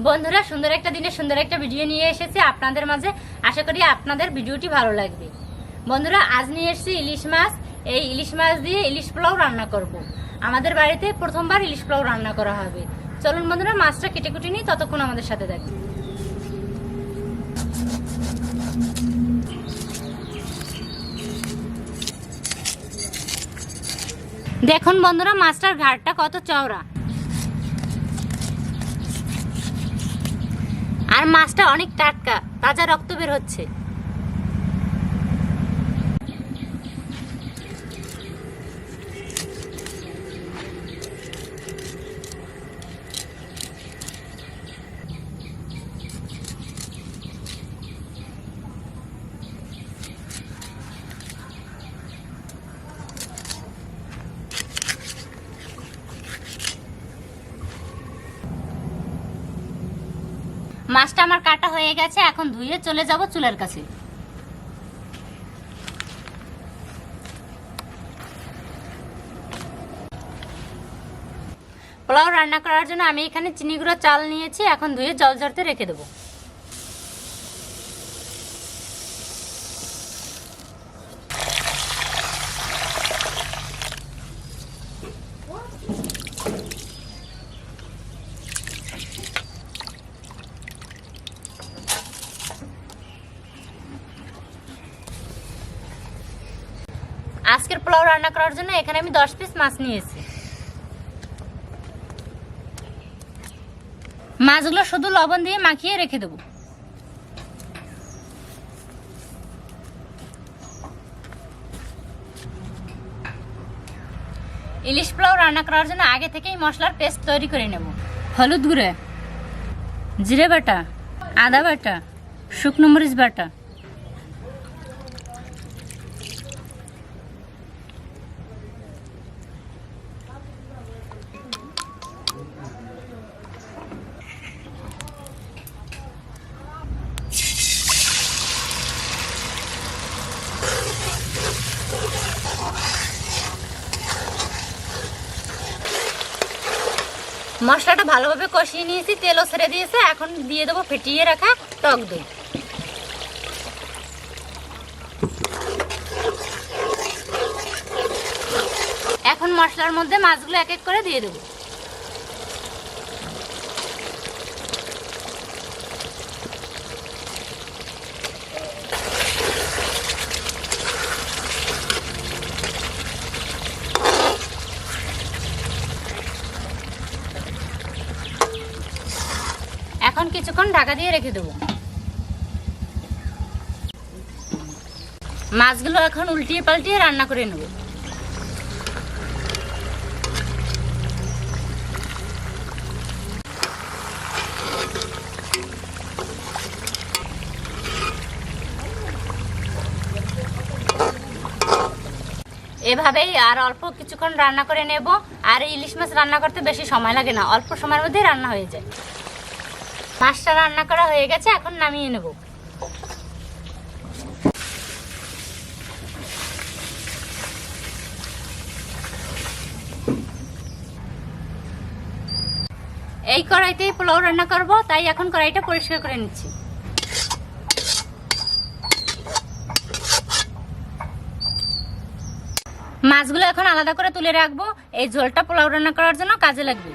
বন্ধুরা সুন্দর একটা দিনে সুন্দর একটা ভিডিও নিয়ে এসেছি আপনাদের মাঝে। আশা করি আপনাদের ভিডিওটি ভালো লাগবে। বন্ধুরা আজ নিয়ে এসেছি ইলিশ মাছ। এই ইলিশ মাছ দিয়ে ইলিশ পোলাও রান্না করব। আমাদের বাড়িতে প্রথমবার ইলিশ পোলাও রান্না করা হবে। চলুন বন্ধুরা মাছটা কেটে কুটে নিই, ততক্ষণ আমাদের সাথে থাকুন। দেখুন বন্ধুরা মাছটার ঘাড়টা কত চওড়া, আর মাছটা অনেক টাটকা, তাজা রক্ত বের হচ্ছে। মাছটা আমার কাটা হয়ে গেছে, এখন ধুয়ে চলে যাব চুলার কাছে। পোলাও রান্না করার জন্য আমি এখানে চিনি গুঁড়ো চাল নিয়েছি, এখন ধুয়ে জল ঝরতে রেখে দেবো। আজকের পোলাও রান্না করার জন্য এখানে আমি 10 পিস মাছ নিয়েছি। মাছগুলো শুধু লবণ দিয়ে মাখিয়ে রেখে দেবো। ইলিশ পোলাও রান্না করার জন্য আগে থেকেই মশলার পেস্ট তৈরি করে নেব। হলুদ গুঁড়ো, জিরে বাটা, আদা বাটা, শুকনো মরিচ বাটা, মশলাটা ভালোভাবে কষিয়ে নিয়েছি, তেলও ছেড়ে দিয়েছে। এখন দিয়ে দেবো ফেটিয়ে রাখা টক দই। এখন মশলার মধ্যে মাছগুলো এক এক করে দিয়ে দেবো। এখন কিছুক্ষণ ঢাকা দিয়ে রেখে দেবো। মাছগুলো এখন উল্টিয়ে পাল্টিয়ে রান্না করে নেব। এভাবেই আর অল্প কিছুক্ষণ রান্না করে নেব। আর ইলিশ মাছ রান্না করতে বেশি সময় লাগে না, অল্প সময়ের মধ্যেই রান্না হয়ে যায়। মাছটা রান্না করা হয়ে গেছে, এখন নামিয়ে নেব। এই কড়াইতেই পোলাও রান্না করব, তাই এখন কড়াইটা পরিষ্কার করে নিচ্ছি। মাছগুলো এখন আলাদা করে তুলে রাখবো, এই ঝোলটা পোলাও রান্না করার জন্য কাজে লাগবে।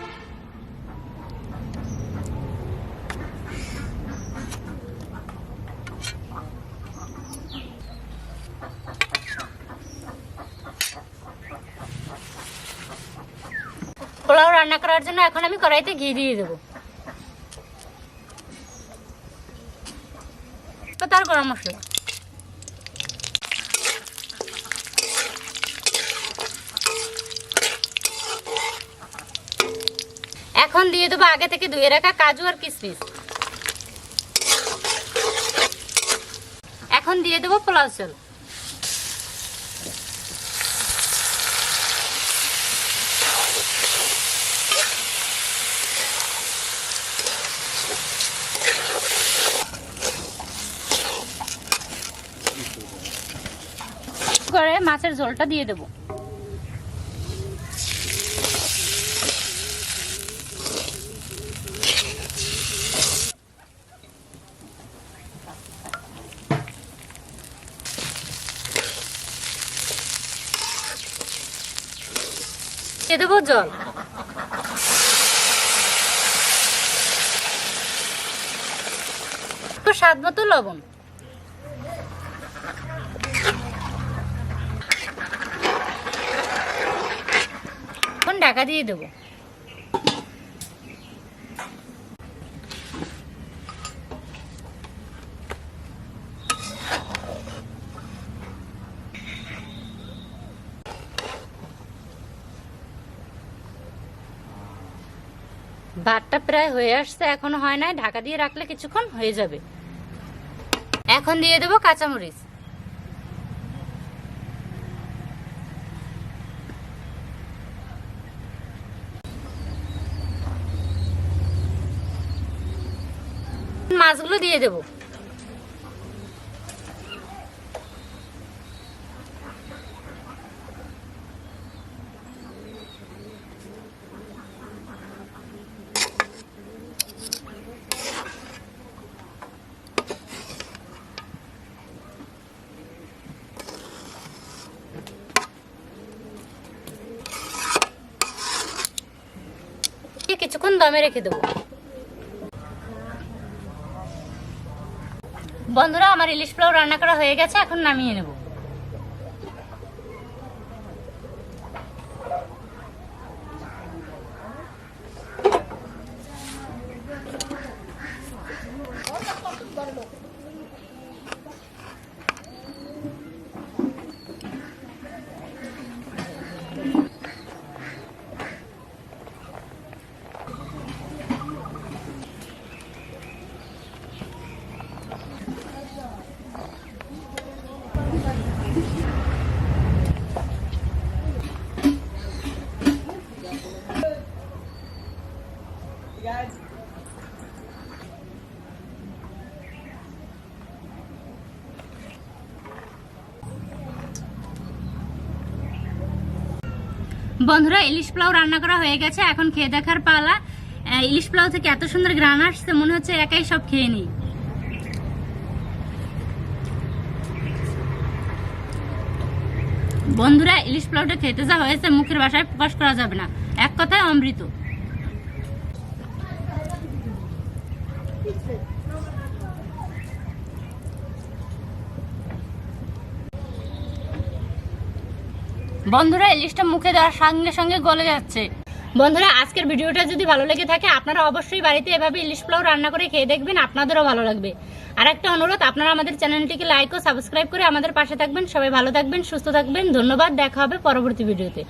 পোলাও রান্না করার জন্য এখন আমি কড়াইতে ঘি দিয়ে দেবো। তার গরম মশলা, এখন দিয়ে দেবো আগে থেকে ধুয়ে রাখা কাজু আর কিশমিশ। এখন দিয়ে দেবো পোলাও চাল। করে মাছের ঝোলটা দিয়ে দেবো। দিয়ে দেবো জল। তো স্বাদ মতো লবণ। এখন ঢাকা দিয়ে দেবো। ভাতটা প্রায় হয়ে আসছে, এখনো হয় নাই, ঢাকা দিয়ে রাখলে কিছুক্ষণ হয়ে যাবে। এখন দিয়ে দেবো কাঁচামরিচ। মাছগুলো দিয়ে দেবো। কিছুক্ষণ দমে রেখে দেবো। বন্ধুরা, আমার ইলিশ পোলাও রান্না করা হয়ে গেছে, এখন নামিয়ে নেব। বন্ধুরা, ইলিশ পোলাও রান্না করা হয়ে গেছে, এখন খেয়ে দেখার পালা। ইলিশ পোলাও থেকে এত সুন্দর ঘ্রাণ আসছে, মনে হচ্ছে একাই সব খেয়ে নিই। বন্ধুরা, ইলিশ পোলাওটা খেতে যা হয়েছে মুখের ভাষায় প্রকাশ করা যাবে না, এক কথায় অমৃত। বন্ধুরা, ইলিশটা মুখে দেওয়ার সঙ্গে সঙ্গে গলে যাচ্ছে। বন্ধুরা, আজকের ভিডিওটা যদি ভালো লেগে থাকে, আপনারা অবশ্যই বাড়িতে এভাবে ইলিশ পোলাও রান্না করে খেয়ে দেখবেন, আপনাদেরও ভালো লাগবে। আর একটা অনুরোধ, আপনারা আমাদের চ্যানেলটিকে লাইক ও সাবস্ক্রাইব করে আমাদের পাশে থাকবেন। সবাই ভালো থাকবেন, সুস্থ থাকবেন। ধন্যবাদ, দেখা হবে পরবর্তী ভিডিওতে।